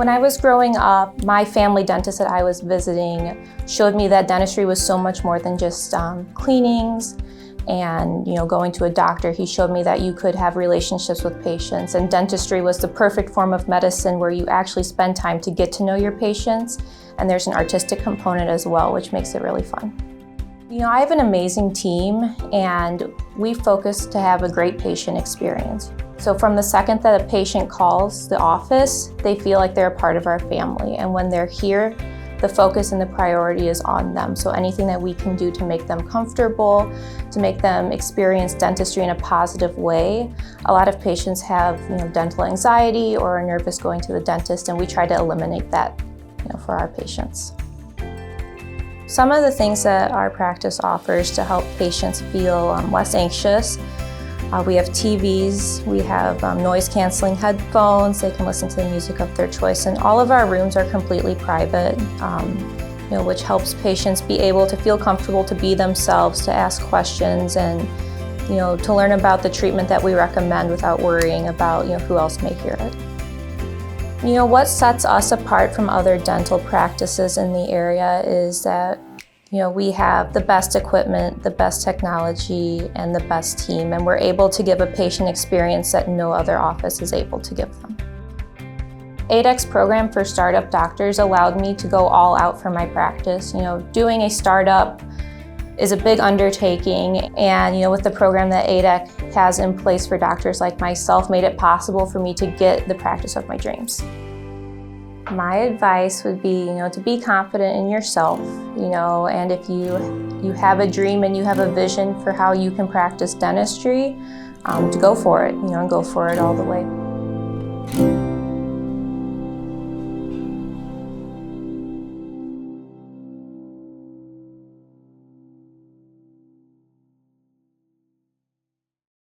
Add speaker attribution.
Speaker 1: When I was growing up, my family dentist that I was visiting showed me that dentistry was so much more than just cleanings and going to a doctor. He showed me that you could have relationships with patients, and dentistry was the perfect form of medicine where you actually spend time to get to know your patients, and there's an artistic component as well, which makes it really fun. I have an amazing team, and we focus to have a great patient experience. So from the second that a patient calls the office, they feel like they're a part of our family. And when they're here, the focus and the priority is on them. So anything that we can do to make them comfortable, to make them experience dentistry in a positive way. A lot of patients have dental anxiety or are nervous going to the dentist, and we try to eliminate that for our patients. Some of the things that our practice offers to help patients feel less anxious. We have TVs, we have noise-canceling headphones, they can listen to the music of their choice, and all of our rooms are completely private, which helps patients be able to feel comfortable to be themselves, to ask questions, and to learn about the treatment that we recommend without worrying about who else may hear it. What sets us apart from other dental practices in the area is that we have the best equipment, the best technology, and the best team, and we're able to give a patient experience that no other office is able to give them. A-dec's program for startup doctors allowed me to go all out for my practice. Doing a startup is a big undertaking, and with the program that A-dec has in place for doctors like myself, made it possible for me to get the practice of my dreams. My advice would be, to be confident in yourself, and if you have a dream and you have a vision for how you can practice dentistry, to go for it, and go for it all the way.